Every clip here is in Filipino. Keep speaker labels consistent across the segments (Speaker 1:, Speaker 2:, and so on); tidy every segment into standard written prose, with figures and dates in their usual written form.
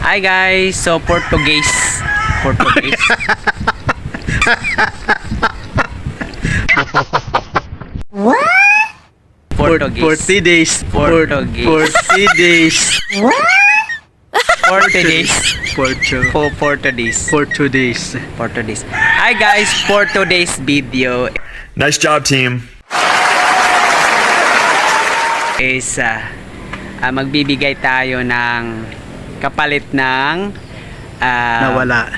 Speaker 1: Hi guys, so Portuguese.
Speaker 2: What?
Speaker 1: Portuguese.
Speaker 3: 40 days.
Speaker 1: Portuguese.
Speaker 3: 40 days.
Speaker 2: What?
Speaker 1: 40 days.
Speaker 3: For 2
Speaker 1: days.
Speaker 3: For 2 days.
Speaker 1: Hi guys, for today's video
Speaker 4: Nice job, team.
Speaker 1: is magbibigay tayo ng kapalit ng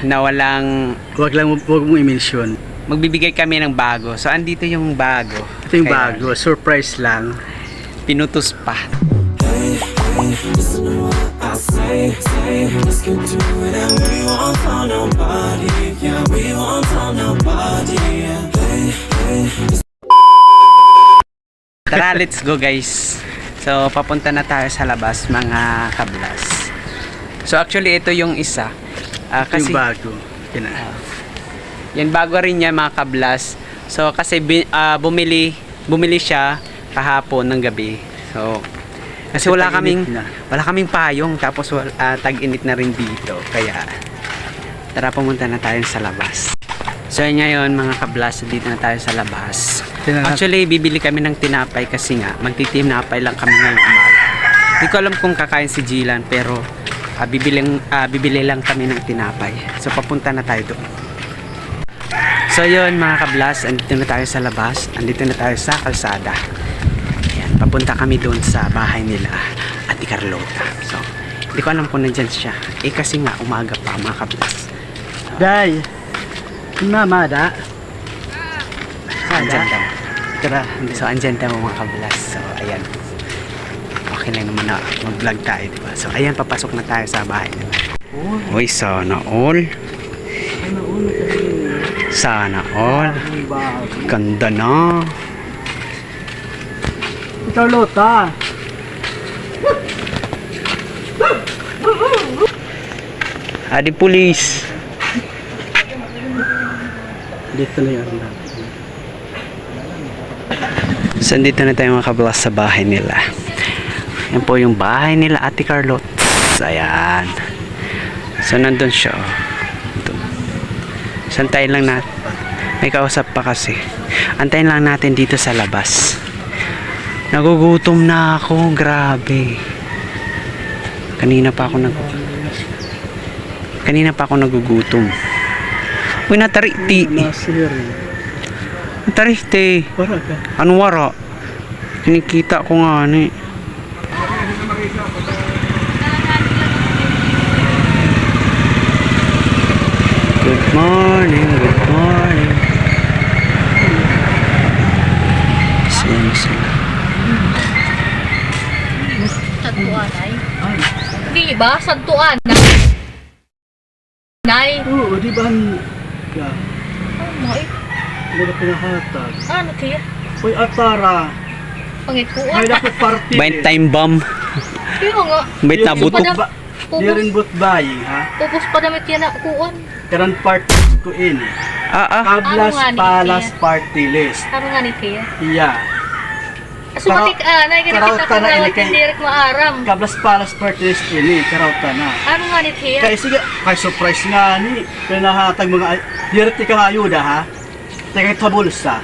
Speaker 1: nawalang
Speaker 3: Huwag mong i-mention.
Speaker 1: magbibigay kami ng bago. So andito yung bago.
Speaker 3: Ito yung
Speaker 1: Kaya,
Speaker 3: bago. Surprise lang.
Speaker 1: pinutos pa. Tara, let's go guys. So papunta na tayo sa labas mga kablas. So actually ito yung isa.
Speaker 3: Ito
Speaker 1: Kasi
Speaker 3: yung bago.
Speaker 1: yan bago rin yan mga kablas. So kasi bumili siya kahapon ng gabi. So kasi wala kaming payong, tapos tag-init na rin dito. Kaya tara, pumunta na tayo sa labas. So ngayon mga kablas, dito na tayo sa labas. Actually bibili kami ng tinapay kasi nga magtitinapay lang kami ngayong umaga. Hindi ko alam kung kakain si Jilan, pero bibili lang kami ng tinapay. So papunta na tayo doon. So yun mga kablas, andito na tayo sa labas, andito na tayo sa kalsada. Ayan, papunta kami doon sa bahay nila Ate Carlota. So hindi ko alam kung nandyan siya, kasi nga umaga pa mga kablas.
Speaker 3: Day. Namada.
Speaker 1: Andyan daw.
Speaker 3: Tara.
Speaker 1: So andyan daw mga kablas. So ayan, okay lang naman na mag-vlog tayo, diba? So ayan, papasok na tayo sa bahay nila. Uy, sana all. Sana all. Ganda na.
Speaker 3: Carlota.
Speaker 1: Adi pulis.
Speaker 3: Dito na yan.
Speaker 1: So andito na tayo mga kablas sa bahay nila. Yan po yung bahay nila Ate Carlot. Ayan. So nandun siya. Doon. So antayin lang natin. May kausap pa kasi. Antayin lang natin dito sa labas. Nagugutom na ako. Grabe. Kanina pa ako nagugutom. Uy, natariti. Natariti.
Speaker 3: Para ka.
Speaker 1: Ano wara? Kinikita ko nga ni. Good morning, good morning. Sino sila?
Speaker 2: Santuan ay. Di ba? Santuan Nay.
Speaker 3: Oo, di ba?
Speaker 2: Oh, ay.
Speaker 3: Hindi na pinahatag.
Speaker 2: Ano kaya?
Speaker 3: Uy, Atara.
Speaker 2: Pangikuan.
Speaker 3: May dapat party.
Speaker 1: Bait time bomb.
Speaker 2: Pero nga.
Speaker 1: Bait na buto.
Speaker 3: Di rin but buying, ha?
Speaker 2: Ubus pa damit yan na kuan.
Speaker 3: Karan party ko in. Kablas
Speaker 2: Ano nga ni
Speaker 3: Palas
Speaker 2: Tia?
Speaker 3: Party List.
Speaker 2: Ano nga ni Tia?
Speaker 3: Iya.
Speaker 2: Sumatik nay kita
Speaker 3: Karauta
Speaker 2: kita
Speaker 3: na
Speaker 2: kawat
Speaker 3: ini kay-
Speaker 2: direct maaram.
Speaker 3: Kablas Palas Party List ini. Karauta na.
Speaker 2: Ano nga ni Tia?
Speaker 3: Kaya sige, kay surprise nga ni. Pinahatag mga, direct ka nga ayuda, ha? Teka ito bulsa.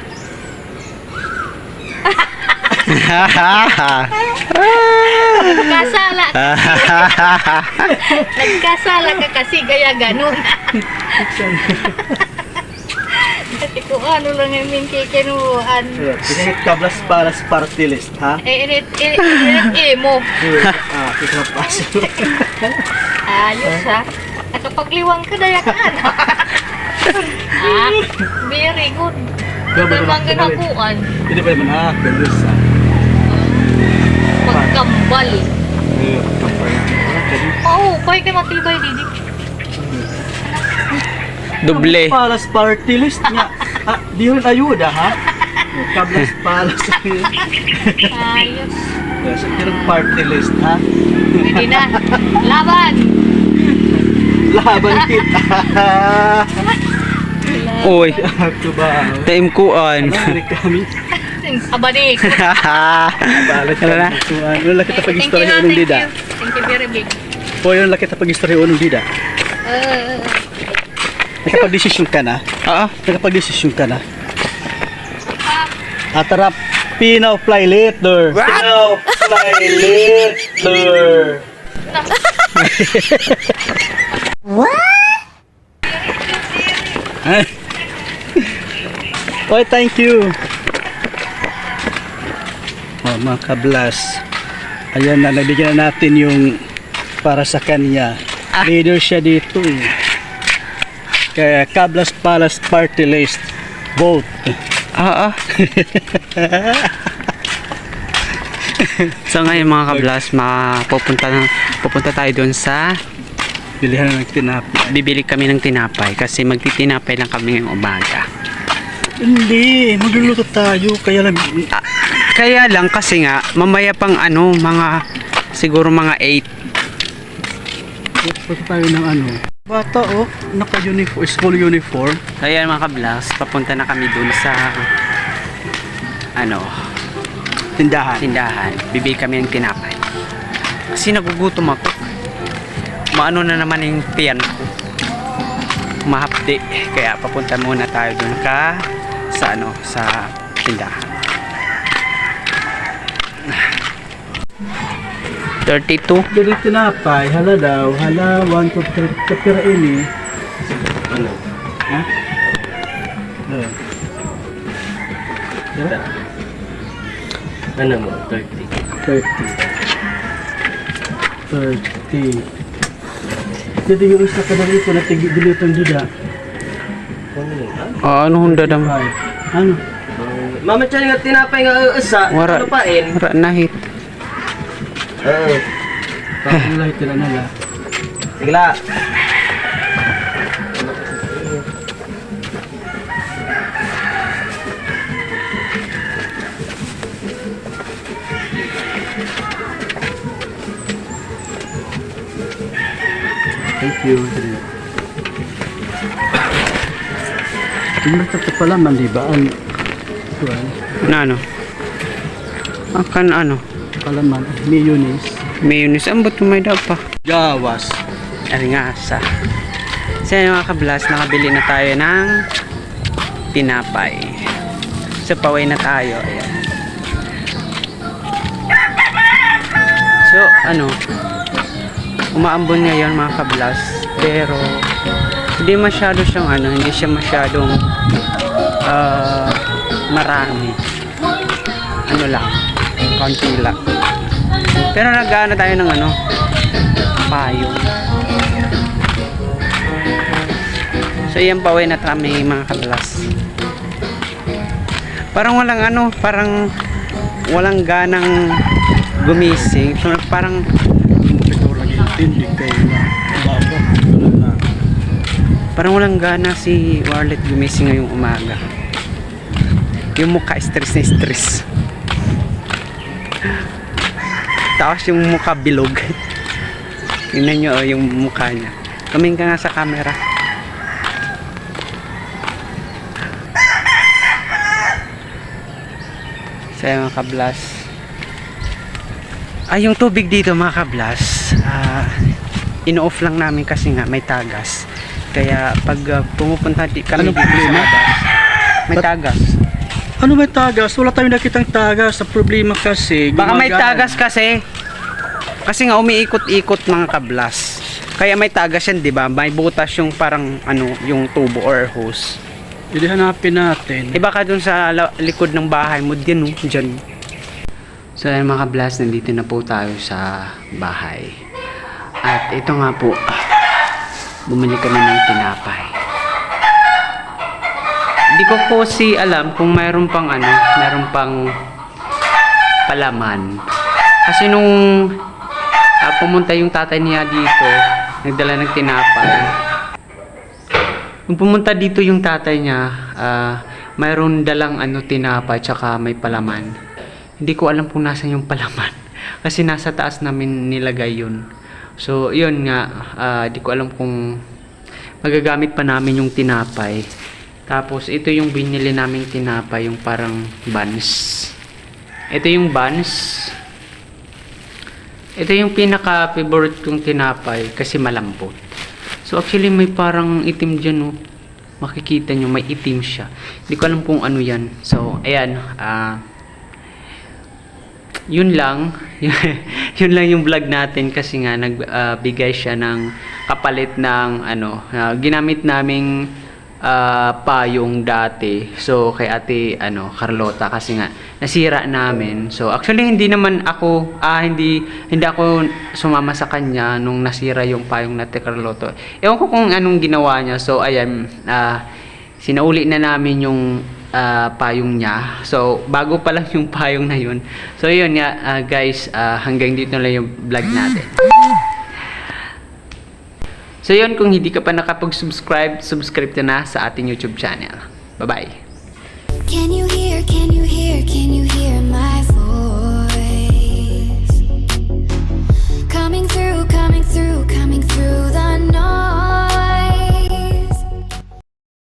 Speaker 2: Kasala. Nagkasala ka kasi kaya ganun. Kasi kung ano lang yung minkikinuhan.
Speaker 3: Sige, Kablas Palas Party List, ha?
Speaker 2: Init mo.
Speaker 3: Kita pasok.
Speaker 2: Ayos ha. Nakapagliwang ka dayakan. Very good. Tamang ganakuan.
Speaker 3: Hindi pa naman, ha? Bulsa.
Speaker 2: Pagkambal. Oo, pay ka matibay didi.
Speaker 1: Doble.
Speaker 3: Palas Party List niya. Di rin ayuda, ha? Kablas Palas.
Speaker 2: Ayos.
Speaker 3: Yes, yung party list, ha?
Speaker 2: Hindi na. Laban!
Speaker 3: Laban kita.
Speaker 1: Uy,
Speaker 3: Ako ba?
Speaker 1: time kuan.
Speaker 3: Ano kami?
Speaker 2: Abanik.
Speaker 3: Balit
Speaker 1: Ano na?
Speaker 3: Ano lang kita pag-istorya ng dida.
Speaker 2: Thank you very big.
Speaker 3: O yun laki tapag istorya unong dida. Nakapag-desisyon ka na?
Speaker 1: Oo.
Speaker 3: Nakapag-desisyon ka na? Atarap, Pinaw fly later. Pinaw fly later. What? Oy, thank you. Oh, mga kablas. Ayan na, nabigyan na natin yung para sa kanya. Leader siya dito eh. Kaya Kablas Palace Party List. Vote.
Speaker 1: Oo. So ngayon mga kablas, pupunta tayo doon sa
Speaker 3: Bilihan na ng tinapay.
Speaker 1: bibili kami ng tinapay kasi magtitinapay lang kami ngayong umaga.
Speaker 3: Hindi, magluluto tayo. Kaya lang,
Speaker 1: Kaya lang kasi nga mamaya pang mga siguro mga 8.
Speaker 3: punta tayo ng ano. Bata oh, naka-uniform, school uniform.
Speaker 1: Kaya mga kablas, papunta na kami doon sa tindahan. Bibili kami ng tinapay. Kasi nagugutom ako. Maano na naman yung tiyan ko. Mahapdi. Kaya papunta muna tayo doon sa tindahan. 32.
Speaker 3: Bili tinapay, hala daw, hala, 1, 2, 3, kapira ini.
Speaker 4: Ano?
Speaker 3: Ha?
Speaker 4: Ano mo? 30.
Speaker 3: 30. Dito yung isa ka na rito na tigilitong dida.
Speaker 4: Ano mo?
Speaker 1: Ano hunda dam?
Speaker 3: Ano?
Speaker 4: Mama chan nga tinapay nga usa.
Speaker 1: Wara.
Speaker 4: Ano pa in?
Speaker 1: Wara nahit.
Speaker 4: Oo.
Speaker 3: Pakulay tila nala.
Speaker 4: Sigla.
Speaker 3: Thank you. Yung nagtata pala man, di ba?
Speaker 1: Ano? Akan
Speaker 3: Palaman, mayonnaise.
Speaker 1: mayonnaise. Ang ba't may daw pa?
Speaker 3: Gawas.
Speaker 1: Aringasa. So yun mga kablas, nakabili na tayo ng tinapay. So paway na tayo. Ayan. So umaambon ngayon mga kablas. Pero hindi masyado siyang hindi siya masyadong marami. Ano lang, konti lang. Pero nag-ano tayo ng payo. So yan paway na kami mga kablas. Parang walang ganang gumising. So parang
Speaker 3: Ikaw lagi tindig kayo na. Baba. Na.
Speaker 1: parang walang gana si Warlet gumising ngayong umaga. Yung mukha stress na stress. Tapos yung mukha bilog. Tingnan nyo yung mukha niya. Kaming ka nga sa camera. So yung mga kablas. Yung tubig dito mga kablas, ino-off lang namin kasi nga may tagas. Kaya pag pumupunta kami
Speaker 3: Anong
Speaker 1: dito sa
Speaker 3: problema?
Speaker 1: labas, may tagas.
Speaker 3: Ano may tagas? Wala tayong nakitang tagas. Sa problema kasi.
Speaker 1: Baka may
Speaker 3: gumagaan.
Speaker 1: tagas kasi. Kasi nga umiikot-ikot mga kablas. Kaya may tagas yan, 'di ba? May butas yung parang yung tubo or hose.
Speaker 3: Hindi hanapin natin.
Speaker 1: Baka dun sa likod ng bahay mo din, diyan. So ayun mga kablas, nandito na po tayo sa bahay. At ito nga po, bumili kami ng tinapay. Hindi ko po alam kung mayroon pang palaman. Kasi nung pumunta yung tatay niya dito, nagdala ng tinapay. Nung pumunta dito yung tatay niya, mayroon dalang tinapay tsaka may palaman. Hindi ko alam kung nasan yung palaman. Kasi nasa taas namin nilagay yun. So, yun nga, di ko alam kung magagamit pa namin yung tinapay. Tapos, ito yung binili naming tinapay, yung parang buns. Ito yung buns. Ito yung pinaka-favorite kong tinapay kasi malambot. So actually may parang itim dyan, no? Makikita nyo, may itim siya. Hindi ko alam kung ano yan. So, ayan. Yun lang. Yun lang yung vlog natin kasi nga nagbigay siya ng kapalit ng ginamit naming payong dati. So, kay ate Carlota kasi nga nasira namin. So, actually hindi naman ako hindi ako sumama sa kanya nung nasira yung payong na ate Carlota. Ewan ko kung anong ginawa niya. So, ayan, sinauli na namin yung payong niya. So, bago pa lang yung payong na yun. So, yun nga, guys, hanggang dito na lang yung vlog natin. So, yun, kung hindi ka pa nakapag-subscribe, subscribe ka na sa ating YouTube channel. Bye-bye!
Speaker 5: Can you hear, can you hear, can you hear my voice? Coming through, coming through,